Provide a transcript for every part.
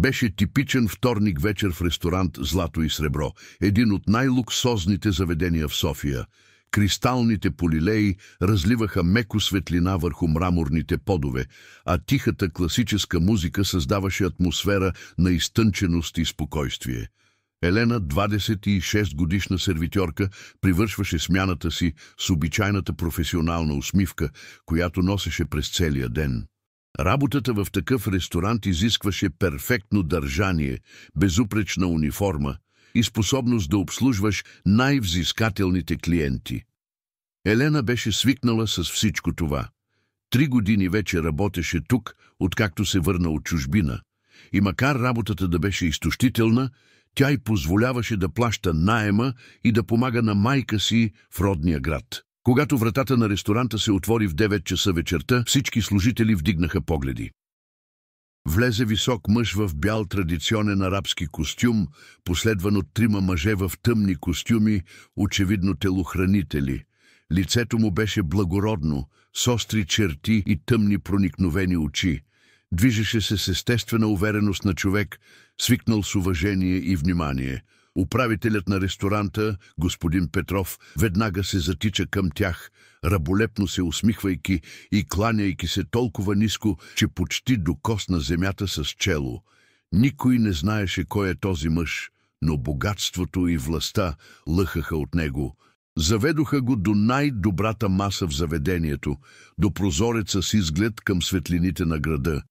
Беше типичен вторник вечер в ресторант «Злато и сребро», един от най-луксозните заведения в София. Кристалните полилеи разливаха меко светлина върху мраморните подове, а тихата класическа музика създаваше атмосфера на изтънченост и спокойствие. Елена, 26-годишна сервитьорка, привършваше смяната си с обичайната професионална усмивка, която носеше през целия ден. Работата в такъв ресторант изискваше перфектно държание, безупречна униформа и способност да обслужваш най-взискателните клиенти. Елена беше свикнала с всичко това. 3 години вече работеше тук, откакто се върна от чужбина. И макар работата да беше изтощителна, тя й позволяваше да плаща наема и да помага на майка си в родния град. Когато вратата на ресторанта се отвори в 9 часа вечерта, всички служители вдигнаха погледи. Влезе висок мъж в бял традиционен арабски костюм, последван от 3 мъже в тъмни костюми, очевидно телохранители. Лицето му беше благородно, с остри черти и тъмни проникновени очи. Движеше се с естествена увереност на човек, свикнал с уважение и внимание. Управителят на ресторанта, господин Петров, веднага се затича към тях, раболепно се усмихвайки и кланяйки се толкова ниско, че почти докосна земята с чело. Никой не знаеше кой е този мъж, но богатството и властта лъхаха от него. Заведоха го до най-добрата маса в заведението, до прозореца с изглед към светлините на града.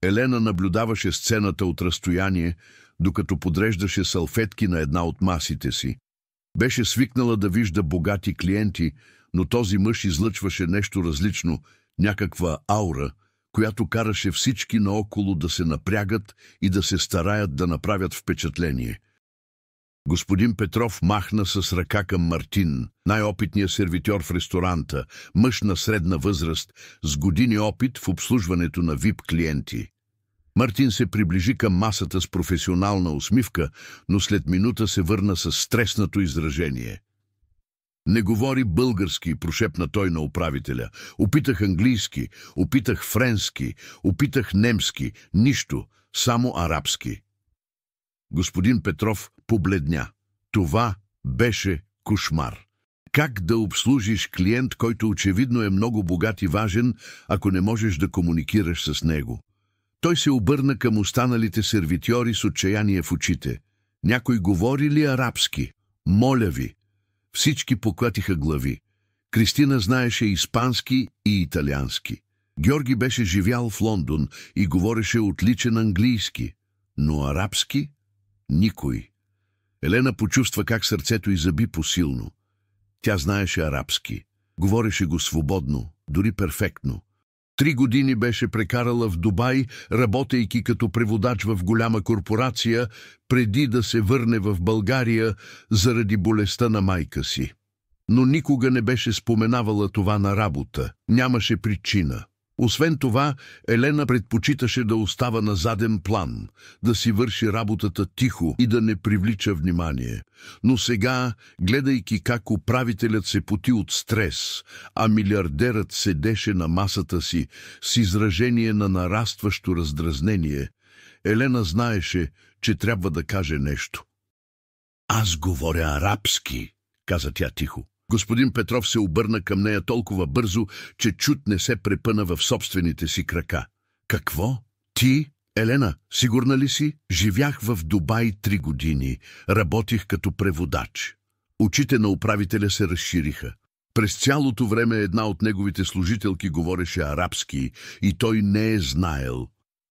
Елена наблюдаваше сцената от разстояние, докато подреждаше салфетки на една от масите си. Беше свикнала да вижда богати клиенти, но този мъж излъчваше нещо различно, някаква аура, която караше всички наоколо да се напрягат и да се стараят да направят впечатление. Господин Петров махна с ръка към Мартин, най-опитният сервитьор в ресторанта, мъж на средна възраст, с години опит в обслужването на VIP клиенти. Мартин се приближи към масата с професионална усмивка, но след минута се върна с стреснато изражение. «Не говори български», прошепна той на управителя. «Опитах английски, опитах френски, опитах немски, нищо, само арабски». Господин Петров побледня. Това беше кошмар. Как да обслужиш клиент, който очевидно е много богат и важен, ако не можеш да комуникираш с него? Той се обърна към останалите сервитьори с отчаяние в очите. Някой говори ли арабски? Моля ви! Всички поклатиха глави. Кристина знаеше испански и италиански. Георги беше живял в Лондон и говореше отличен английски. Но арабски? Никой. Елена почувства как сърцето й заби посилно. Тя знаеше арабски. Говореше го свободно, дори перфектно. 3 години беше прекарала в Дубай, работейки като преводач в голяма корпорация, преди да се върне в България заради болестта на майка си. Но никога не беше споменавала това на работа. Нямаше причина. Освен това, Елена предпочиташе да остава на заден план, да си върши работата тихо и да не привлича внимание. Но сега, гледайки как управителят се поти от стрес, а милиардерът седеше на масата си с изражение на нарастващо раздразнение, Елена знаеше, че трябва да каже нещо. «Аз говоря арабски», каза тя тихо. Господин Петров се обърна към нея толкова бързо, че чут не се препъна в собствените си крака. «Какво? Ти? Елена, сигурна ли си? Живях в Дубай 3 години. Работих като преводач». Очите на управителя се разшириха. През цялото време една от неговите служителки говореше арабски и той не е знаел.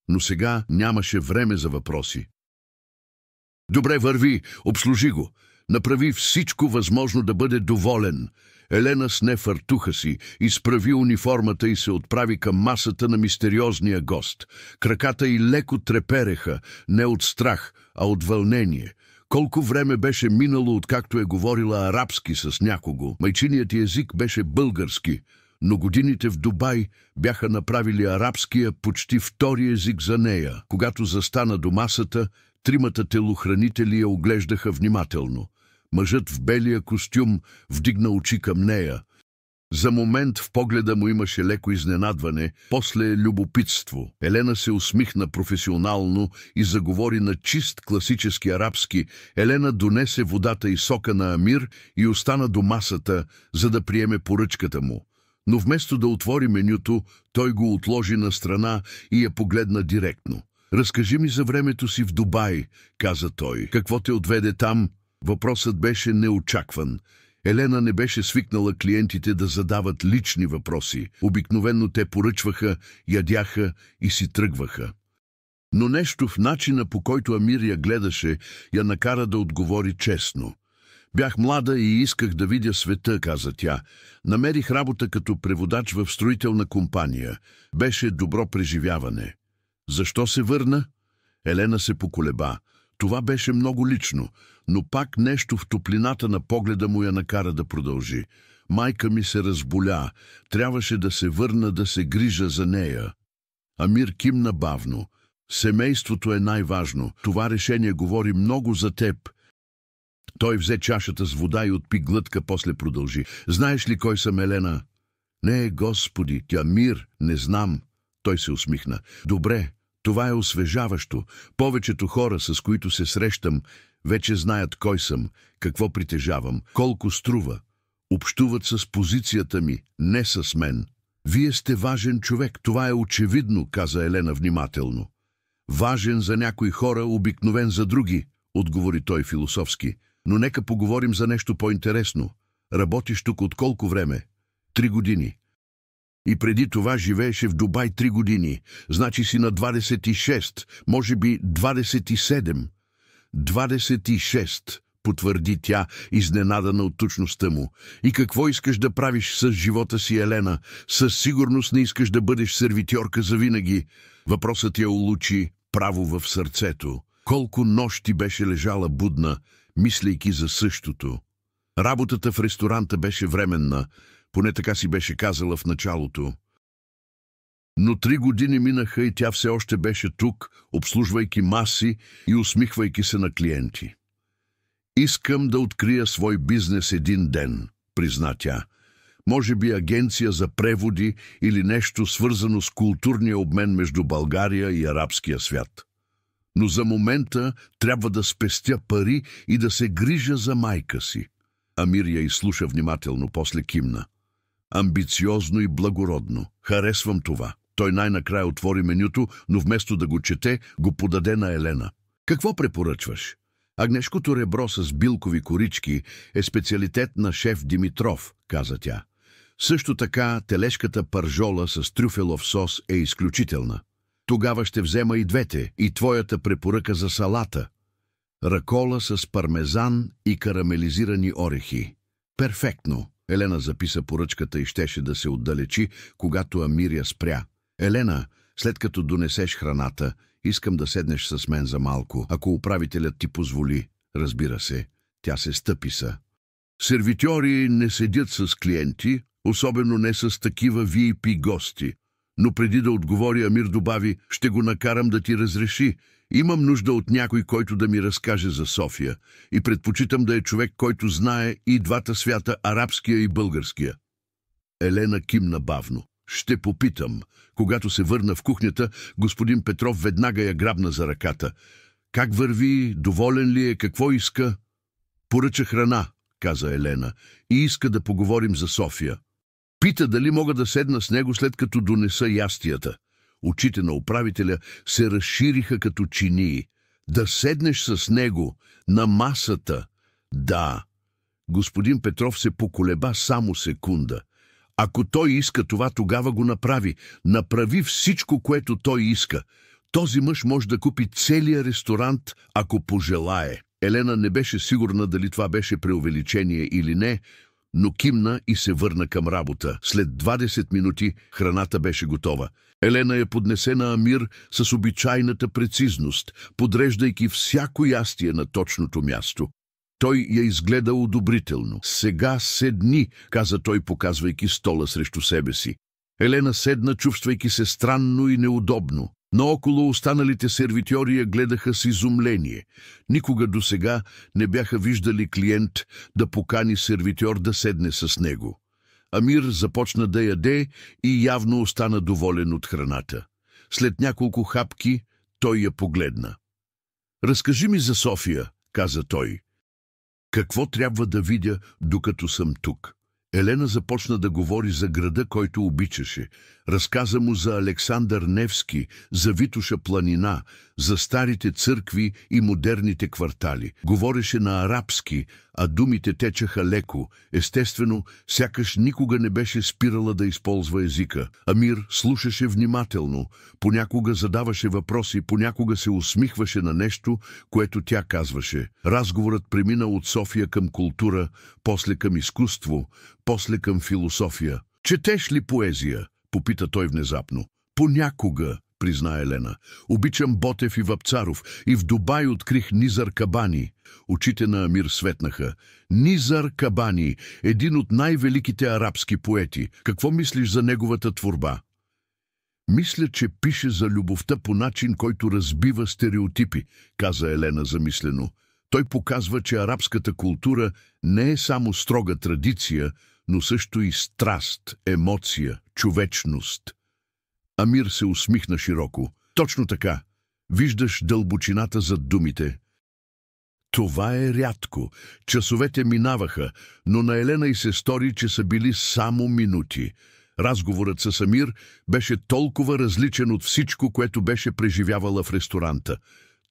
Но сега нямаше време за въпроси. «Добре, върви, обслужи го. Направи всичко възможно да бъде доволен». Елена сне фартуха си, изправи униформата и се отправи към масата на мистериозния гост. Краката й леко трепереха, не от страх, а от вълнение. Колко време беше минало, откакто е говорила арабски с някого. Майчиният език беше български, но годините в Дубай бяха направили арабския почти втори език за нея. Когато застана до масата, 3 телохранители я оглеждаха внимателно. Мъжът в белия костюм вдигна очи към нея. За момент в погледа му имаше леко изненадване, после любопитство. Елена се усмихна професионално и заговори на чист класически арабски. Елена донесе водата и сока на Амир и остана до масата, за да приеме поръчката му. Но вместо да отвори менюто, той го отложи на страна и я погледна директно. «Разкажи ми за времето си в Дубай», каза той. «Какво те отведе там?» Въпросът беше неочакван. Елена не беше свикнала клиентите да задават лични въпроси. Обикновено те поръчваха, ядяха и си тръгваха. Но нещо в начина, по който Амир я гледаше, я накара да отговори честно. «Бях млада и исках да видя света», каза тя. «Намерих работа като преводач в строителна компания. Беше добро преживяване». «Защо се върна?» Елена се поколеба. Това беше много лично, но пак нещо в топлината на погледа му я накара да продължи. «Майка ми се разболя. Трябваше да се върна да се грижа за нея». Амир кимна бавно. «Семейството е най-важно. Това решение говори много за теб». Той взе чашата с вода и отпи глътка, после продължи. «Знаеш ли кой съм, Елена?» «Не, Господи, тя Мир, не знам». Той се усмихна. «Добре, това е освежаващо. Повечето хора, с които се срещам, вече знаят кой съм, какво притежавам, колко струва. Общуват с позицията ми, не с мен». «Вие сте важен човек, това е очевидно», каза Елена внимателно. «Важен за някои хора, обикновен за други», отговори той философски. «Но нека поговорим за нещо по-интересно. Работиш тук от колко време?» 3 години. И преди това живееше в Дубай 3 години. Значи си на 26, може би 27. 26, потвърди тя, изненадана от точността му. «И какво искаш да правиш с живота си, Елена? Със сигурност не искаш да бъдеш сервитьорка завинаги». Въпросът я улучи право в сърцето. Колко нощи беше лежала будна, мислейки за същото. Работата в ресторанта беше временна, поне така си беше казала в началото. Но 3 години минаха и тя все още беше тук, обслужвайки маси и усмихвайки се на клиенти. «Искам да открия свой бизнес един ден», призна тя. «Може би агенция за преводи или нещо свързано с културния обмен между България и арабския свят. Но за момента трябва да спестя пари и да се грижа за майка си». Амир я изслуша внимателно, после кимна. «Амбициозно и благородно. Харесвам това». Той най-накрая отвори менюто, но вместо да го чете, го подаде на Елена. «Какво препоръчваш?» «Агнешкото ребро с билкови корички е специалитет на шеф Димитров», каза тя. «Също така телешката паржола с трюфелов сос е изключителна. Тогава ще взема и двете, и твоята препоръка за салата. Ракола с пармезан и карамелизирани орехи». «Перфектно!» Елена записа поръчката и щеше да се отдалечи, когато Амир я спря. «Елена, след като донесеш храната, искам да седнеш с мен за малко, ако управителят ти позволи. Разбира се». Тя се стъписа. «Сервитьори не седят с клиенти, особено не с такива VIP гости». Но преди да отговори, Амир добави: «Ще го накарам да ти разреши. Имам нужда от някой, който да ми разкаже за София. И предпочитам да е човек, който знае и двата свята, арабския и българския». Елена кимна бавно. «Ще попитам». Когато се върна в кухнята, господин Петров веднага я грабна за ръката. «Как върви? Доволен ли е? Какво иска?» «Поръча храна», каза Елена, «и иска да поговорим за София. Пита дали мога да седна с него, след като донеса ястията». Очите на управителя се разшириха като чинии. «Да седнеш с него на масата?» «Да». Господин Петров се поколеба само секунда. «Ако той иска това, тогава го направи. Направи всичко, което той иска. Този мъж може да купи целия ресторант, ако пожелае». Елена не беше сигурна дали това беше преувеличение или не, но кимна и се върна към работа. След 20 минути храната беше готова. Елена я поднесе на Амир с обичайната прецизност, подреждайки всяко ястие на точното място. Той я изгледа одобрително. «Сега седни», каза той, показвайки стола срещу себе си. Елена седна, чувствайки се странно и неудобно. Наоколо останалите сервитьори я гледаха с изумление. Никога досега не бяха виждали клиент да покани сервитьор да седне с него. Амир започна да яде и явно остана доволен от храната. След няколко хапки той я погледна. «Разкажи ми за София», каза той. «Какво трябва да видя, докато съм тук?» Елена започна да говори за града, който обичаше. Разказа му за Александър Невски, за Витоша планина, за старите църкви и модерните квартали. Говореше на арабски, а думите течаха леко. Естествено, сякаш никога не беше спирала да използва езика. Амир слушаше внимателно. Понякога задаваше въпроси, понякога се усмихваше на нещо, което тя казваше. Разговорът премина от София към култура, после към изкуство, после към философия. «Четеш ли поезия?» попита той внезапно. «Понякога», призна Елена. «Обичам Ботев и Вапцаров и в Дубай открих Низар Кабани». Очите на Амир светнаха. «Низар Кабани, един от най-великите арабски поети. Какво мислиш за неговата творба?» «Мисля, че пише за любовта по начин, който разбива стереотипи», каза Елена замислено. «Той показва, че арабската култура не е само строга традиция, но също и страст, емоция, човечност». Амир се усмихна широко. «Точно така. Виждаш дълбочината зад думите». Това е рядко. Часовете минаваха, но на Елена й се стори, че са били само минути. Разговорът с Амир беше толкова различен от всичко, което беше преживявала в ресторанта.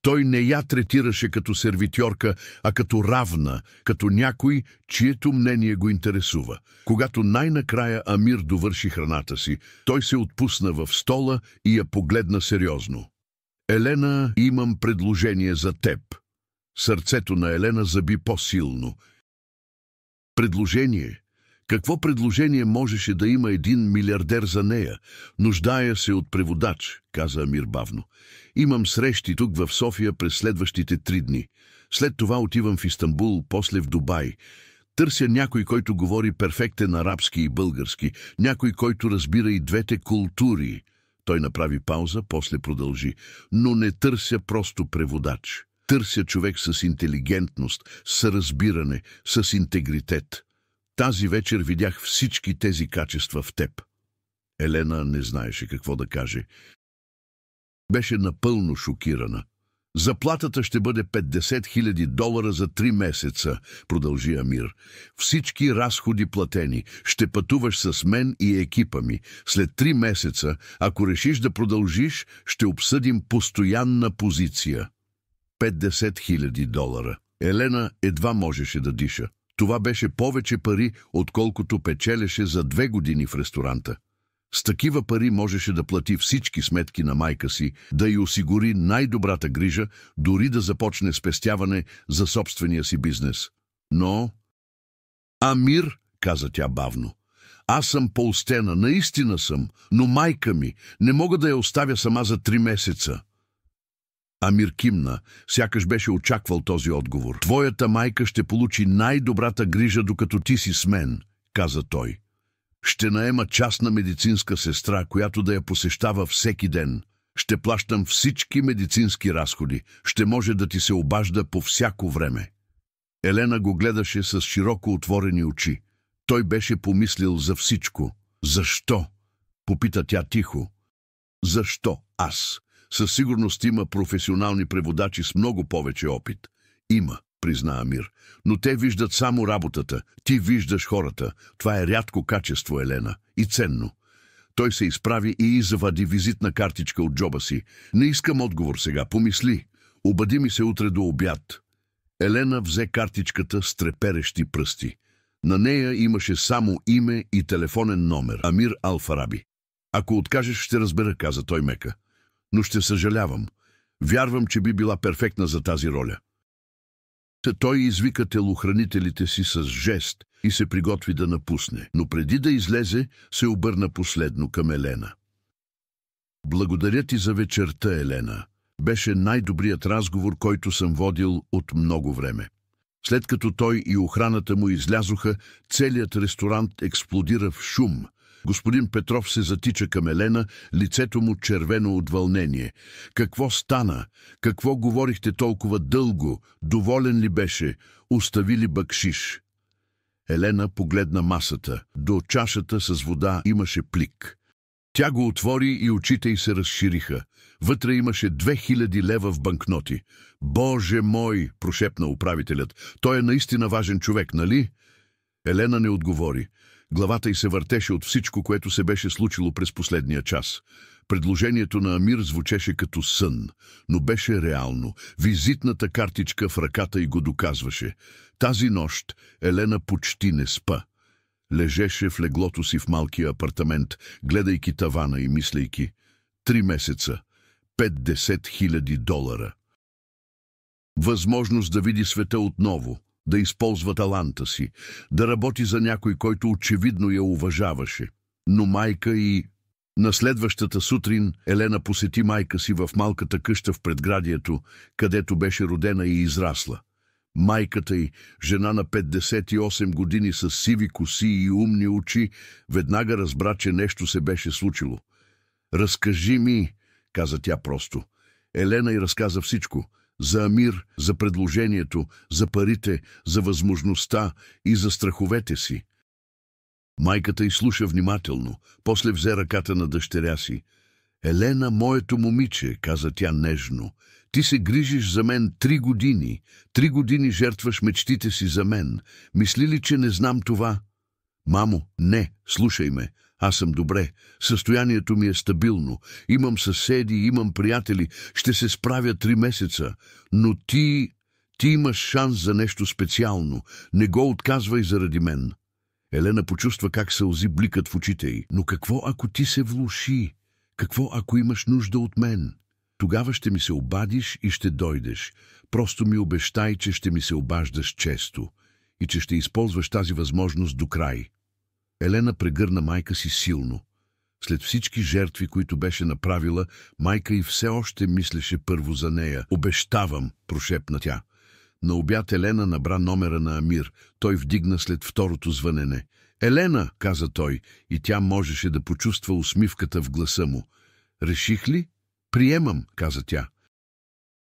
Той не я третираше като сервитьорка, а като равна, като някой, чието мнение го интересува. Когато най-накрая Амир довърши храната си, той се отпусна в стола и я погледна сериозно. «Елена, имам предложение за теб». Сърцето на Елена заби по-силно. «Предложение? Какво предложение можеше да има един милиардер за нея? Нуждая се от преводач», каза Амир бавно. «Имам срещи тук в София през следващите 3 дни. След това отивам в Истанбул, после в Дубай. Търся някой, който говори перфектен арабски и български, някой, който разбира и двете култури». Той направи пауза, после продължи. «Но не търся просто преводач. Търся човек с интелигентност, с разбиране, с интегритет. Тази вечер видях всички тези качества в теб». Елена не знаеше какво да каже. Беше напълно шокирана. «Заплатата ще бъде $50 000 за 3 месеца», продължи Амир. «Всички разходи платени. Ще пътуваш с мен и екипа ми. След 3 месеца, ако решиш да продължиш, ще обсъдим постоянна позиция». $50 000. Елена едва можеше да диша. Това беше повече пари, отколкото печелеше за 2 години в ресторанта. С такива пари можеше да плати всички сметки на майка си, да й осигури най-добрата грижа, дори да започне спестяване за собствения си бизнес. Но... «Амир», каза тя бавно, «аз съм поостена, наистина съм, но майка ми, не мога да я оставя сама за 3 месеца». Амир кимна, сякаш беше очаквал този отговор. «Твоята майка ще получи най-добрата грижа, докато ти си с мен», каза той. «Ще наема частна медицинска сестра, която да я посещава всеки ден. Ще плащам всички медицински разходи. Ще може да ти се обажда по всяко време». Елена го гледаше с широко отворени очи. Той беше помислил за всичко. «Защо?» попита тя тихо. «Защо аз? Със сигурност има професионални преводачи с много повече опит». «Има», призна Амир, «но те виждат само работата. Ти виждаш хората. Това е рядко качество, Елена, и ценно». Той се изправи и завади визитна картичка от джоба си. «Не искам отговор сега, помисли. Обади ми се утре до обяд». Елена взе картичката с треперещи пръсти. На нея имаше само име и телефонен номер. Амир Алфараби. «Ако откажеш, ще разбера», каза той мека. «Но ще съжалявам. Вярвам, че би била перфектна за тази роля». Той извика телохранителите си с жест и се приготви да напусне, но преди да излезе, се обърна последно към Елена. «Благодаря ти за вечерта, Елена. Беше най-добрият разговор, който съм водил от много време». След като той и охраната му излязоха, целият ресторант експлодира в шум. Господин Петров се затича към Елена, лицето му червено от вълнение. «Какво стана? Какво говорихте толкова дълго? Доволен ли беше? Остави ли бакшиш?» Елена погледна масата. До чашата с вода имаше плик. Тя го отвори и очите й се разшириха. Вътре имаше 2000 лева в банкноти. «Боже мой!» прошепна управителят. «Той е наистина важен човек, нали?» Елена не отговори. Главата й се въртеше от всичко, което се беше случило през последния час. Предложението на Амир звучеше като сън, но беше реално. Визитната картичка в ръката й го доказваше. Тази нощ Елена почти не спа. Лежеше в леглото си в малкия апартамент, гледайки тавана и мислейки: 3 месеца, 50 000 долара. Възможност да види света отново, да използва таланта си, да работи за някой, който очевидно я уважаваше. Но майка и... На следващата сутрин Елена посети майка си в малката къща в предградието, където беше родена и израсла. Майката й, жена на 58 години с сиви коси и умни очи, веднага разбра, че нещо се беше случило. «Разкажи ми», каза тя просто. Елена й разказа всичко. За Амир, за предложението, за парите, за възможността и за страховете си. Майката й слуша внимателно, после взе ръката на дъщеря си. «Елена, моето момиче», каза тя нежно, «ти се грижиш за мен 3 години. 3 години жертваш мечтите си за мен. Мисли ли, че не знам това?» «Мамо, не, слушай ме. Аз съм добре. Състоянието ми е стабилно. Имам съседи, имам приятели. Ще се справя 3 месеца. Но ти имаш шанс за нещо специално. Не го отказвай заради мен». Елена почувства как сълзи бликат в очите й. «Но какво, ако ти се влоши? Какво, ако имаш нужда от мен? Тогава ще ми се обадиш и ще дойдеш. Просто ми обещай, че ще ми се обаждаш често и че ще използваш тази възможност до край». Елена прегърна майка си силно. След всички жертви, които беше направила, майка й все още мислеше първо за нея. «Обещавам», прошепна тя. На обяд Елена набра номера на Амир. Той вдигна след второто звънене. «Елена», каза той, и тя можеше да почувства усмивката в гласа му. «Реших ли?» «Приемам», каза тя.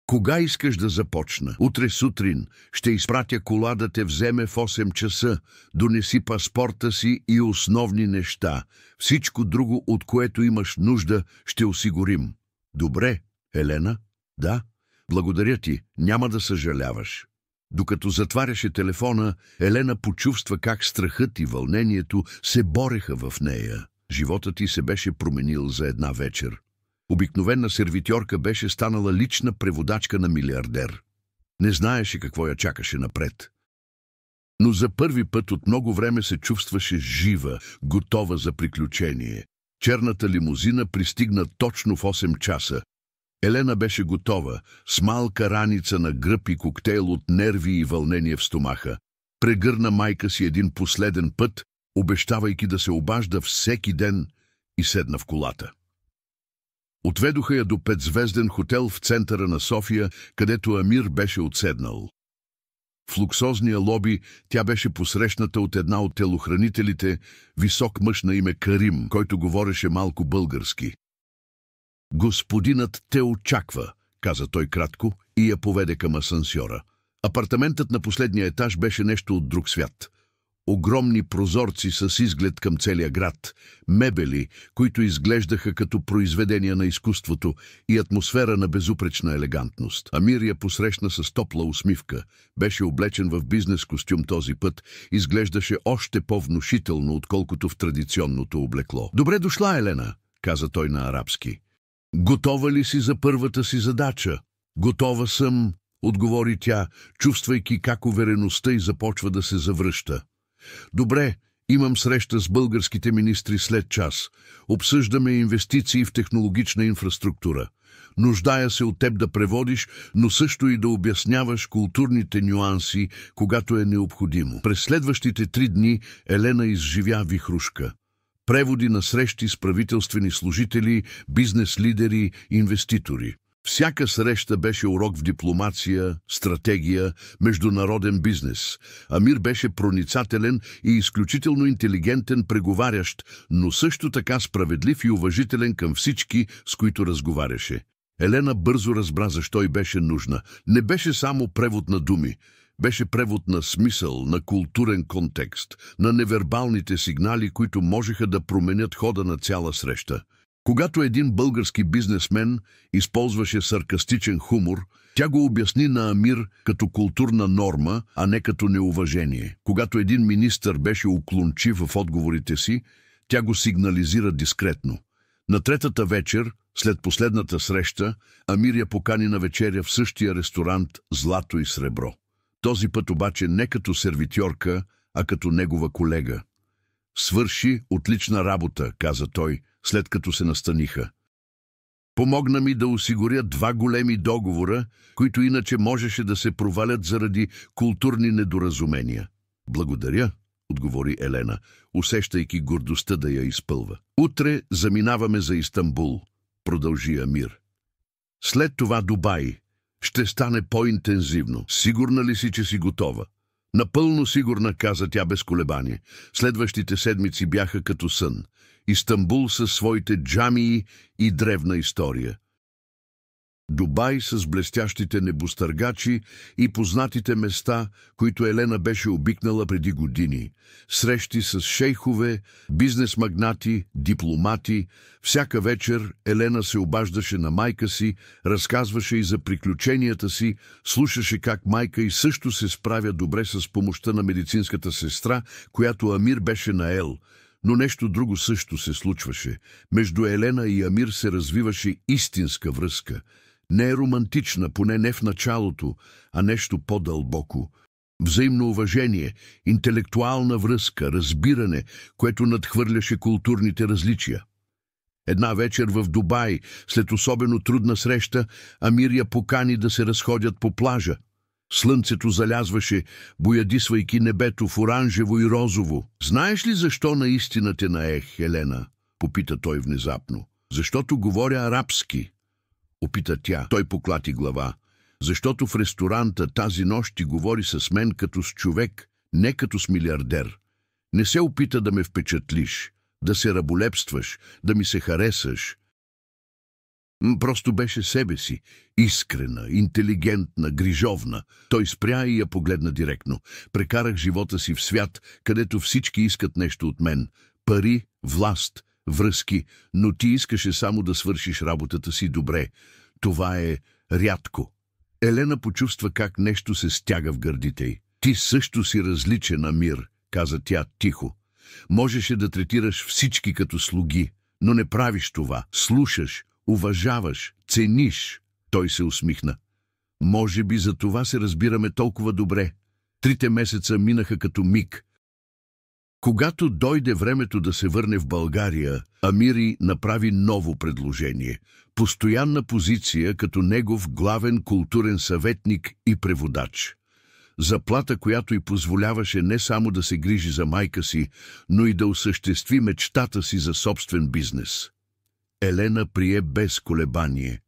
«Кога искаш да започна?» «Утре сутрин. Ще изпратя кола да те вземе в 8 часа. Донеси паспорта си и основни неща. Всичко друго, от което имаш нужда, ще осигурим». «Добре, Елена?» «Да. Благодаря ти. Няма да съжаляваш». Докато затваряше телефона, Елена почувства как страхът и вълнението се бореха в нея. Животът й се беше променил за една вечер. Обикновена сервитьорка беше станала лична преводачка на милиардер. Не знаеше какво я чакаше напред. Но за първи път от много време се чувстваше жива, готова за приключение. Черната лимузина пристигна точно в 8 часа. Елена беше готова, с малка раница на гръб и коктейл от нерви и вълнение в стомаха. Прегърна майка си един последен път, обещавайки да се обажда всеки ден, и седна в колата. Отведоха я до 5-звезден хотел в центъра на София, където Амир беше отседнал. В луксозния лоби тя беше посрещната от една от телохранителите, висок мъж на име Карим, който говореше малко български. «Господинът те очаква», каза той кратко и я поведе към асансьора. Апартаментът на последния етаж беше нещо от друг свят. Огромни прозорци с изглед към целия град, мебели, които изглеждаха като произведения на изкуството, и атмосфера на безупречна елегантност. Амир я посрещна с топла усмивка. Беше облечен в бизнес костюм този път, изглеждаше още по-внушително, отколкото в традиционното облекло. «Добре дошла, Елена», каза той на арабски. «Готова ли си за първата си задача?» «Готова съм», отговори тя, чувствайки как увереността й започва да се завръща. «Добре, имам среща с българските министри след час. Обсъждаме инвестиции в технологична инфраструктура. Нуждая се от теб да преводиш, но също и да обясняваш културните нюанси, когато е необходимо». През следващите 3 дни Елена изживя вихрушка. Преводи на срещи с правителствени служители, бизнес-лидери, инвеститори. Всяка среща беше урок в дипломация, стратегия, международен бизнес. Амир беше проницателен и изключително интелигентен преговарящ, но също така справедлив и уважителен към всички, с които разговаряше. Елена бързо разбра защо й беше нужна. Не беше само превод на думи. Беше превод на смисъл, на културен контекст, на невербалните сигнали, които можеха да променят хода на цяла среща. Когато един български бизнесмен използваше саркастичен хумор, тя го обясни на Амир като културна норма, а не като неуважение. Когато един министър беше уклончив в отговорите си, тя го сигнализира дискретно. На третата вечер, след последната среща, Амир я покани на вечеря в същия ресторант «Злато и сребро». Този път обаче не като сервитьорка, а като негова колега. «Свърши отлична работа», каза той, след като се настаниха. «Помогна ми да осигуря 2 големи договора, които иначе можеше да се провалят заради културни недоразумения». «Благодаря», отговори Елена, усещайки гордостта да я изпълва. «Утре заминаваме за Истанбул», продължи Амир. «След това Дубай. Ще стане по-интензивно. Сигурна ли си, че си готова?» «Напълно сигурна», каза тя без колебание. Следващите седмици бяха като сън. Истанбул със своите джамии и древна история. Дубай с блестящите небостъргачи и познатите места, които Елена беше обикнала преди години. Срещи с шейхове, бизнес-магнати, дипломати. Всяка вечер Елена се обаждаше на майка си, разказваше и за приключенията си, слушаше как майка й също се справя добре с помощта на медицинската сестра, която Амир беше наел. Но нещо друго също се случваше. Между Елена и Амир се развиваше истинска връзка. Не е романтична, поне не в началото, а нещо по-дълбоко. Взаимно уважение, интелектуална връзка, разбиране, което надхвърляше културните различия. Една вечер в Дубай, след особено трудна среща, Амир я покани да се разходят по плажа. Слънцето залязваше, боядисвайки небето в оранжево и розово. «Знаеш ли защо наистина те наех, Елена?» попита той внезапно. «Защото говоря арабски», опита тя. Той поклати глава. «Защото в ресторанта тази нощ ти говори с мен като с човек, не като с милиардер. Не се опита да ме впечатлиш, да се раболепстваш, да ми се харесаш. Просто беше себе си, искрена, интелигентна, грижовна». Той спря и я погледна директно. «Прекарах живота си в свят, където всички искат нещо от мен. Пари, власт, връзки, но ти искаше само да свършиш работата си добре. Това е рядко». Елена почувства как нещо се стяга в гърдите й. «Ти също си различен, Амир», каза тя тихо. «Можеше да третираш всички като слуги, но не правиш това. Слушаш, уважаваш, цениш». Той се усмихна. «Може би за това се разбираме толкова добре. 3 месеца минаха като миг». Когато дойде времето да се върне в България, Амир направи ново предложение. Постоянна позиция като негов главен културен съветник и преводач. Заплата, която й позволяваше не само да се грижи за майка си, но и да осъществи мечтата си за собствен бизнес. Елена прие без колебание.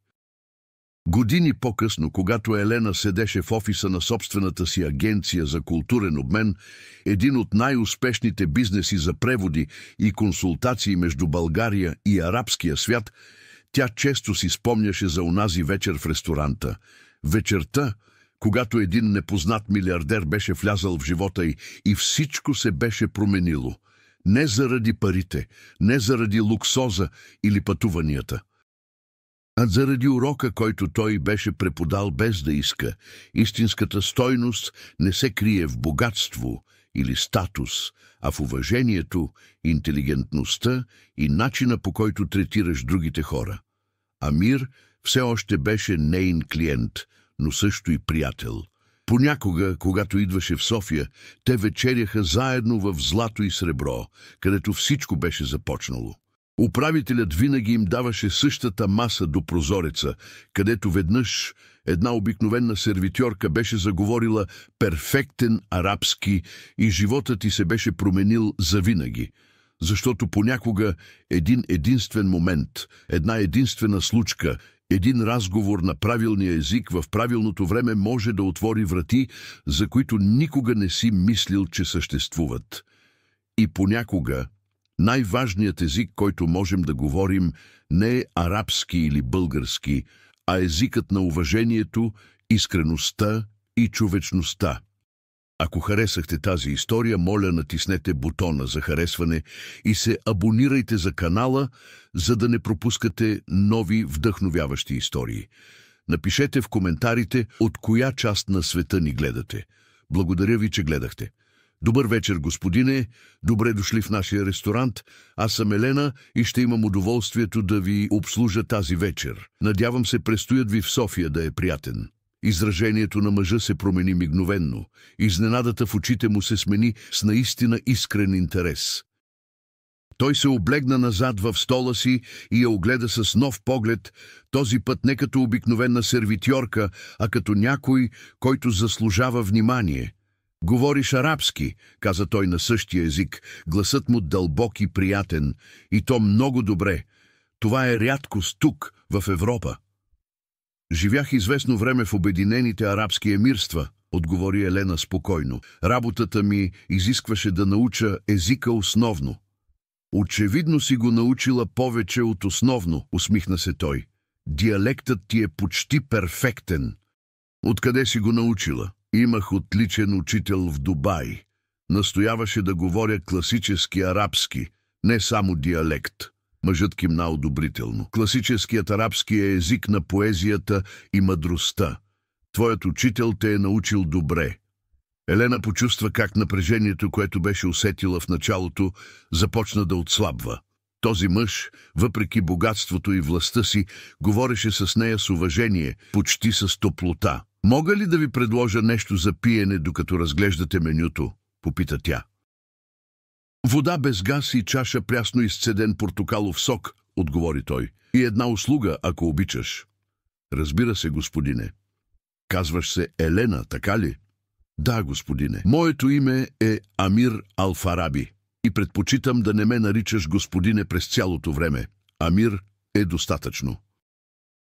Години по-късно, когато Елена седеше в офиса на собствената си агенция за културен обмен, един от най-успешните бизнеси за преводи и консултации между България и арабския свят, тя често си спомняше за онази вечер в ресторанта. Вечерта, когато един непознат милиардер беше влязъл в живота й и всичко се беше променило. Не заради парите, не заради луксоза или пътуванията, а заради урока, който той беше преподал без да иска. Истинската стойност не се крие в богатство или статус, а в уважението, интелигентността и начина, по който третираш другите хора. Амир все още беше неин клиент, но също и приятел. Понякога, когато идваше в София, те вечеряха заедно в Злато и сребро, където всичко беше започнало. Управителят винаги им даваше същата маса до прозореца, където веднъж една обикновена сервитьорка беше заговорила перфектен арабски и животът ти се беше променил завинаги. Защото понякога един единствен момент, една единствена случка, един разговор на правилния език в правилното време може да отвори врати, за които никога не си мислил, че съществуват. И понякога най-важният език, който можем да говорим, не е арабски или български, а езикът на уважението, искреността и човечността. Ако харесахте тази история, моля натиснете бутона за харесване и се абонирайте за канала, за да не пропускате нови вдъхновяващи истории. Напишете в коментарите от коя част на света ни гледате. Благодаря ви, че гледахте. Добър вечер, господине. Добре дошли в нашия ресторант. Аз съм Елена и ще имам удоволствието да ви обслужа тази вечер. Надявам се престоят ви в София да е приятен. Изражението на мъжа се промени мигновенно. Изненадата в очите му се смени с наистина искрен интерес. Той се облегна назад в стола си и я огледа с нов поглед, този път не като обикновена сервитьорка, а като някой, който заслужава внимание. «Говориш арабски», каза той на същия език, гласът му дълбок и приятен, и то много добре. Това е рядкост тук, в Европа. «Живях известно време в Обединените арабски емирства», отговори Елена спокойно. «Работата ми изискваше да науча езика основно». «Очевидно си го научила повече от основно», усмихна се той. «Диалектът ти е почти перфектен». «Откъде си го научила?» «Имах отличен учител в Дубай. Настояваше да говоря класически арабски, не само диалект». Мъжът кимна одобрително. «Класическият арабски е език на поезията и мъдростта. Твоят учител те е научил добре». Елена почувства как напрежението, което беше усетила в началото, започна да отслабва. Този мъж, въпреки богатството и властта си, говореше с нея с уважение, почти с топлота. «Мога ли да ви предложа нещо за пиене, докато разглеждате менюто?» попита тя. «Вода без газ и чаша прясно изцеден портокалов сок», отговори той. «И една услуга, ако обичаш». «Разбира се, господине». «Казваш се Елена, така ли?» «Да, господине. Моето име е Амир Алфараби и предпочитам да не ме наричаш господине през цялото време. Амир е достатъчно».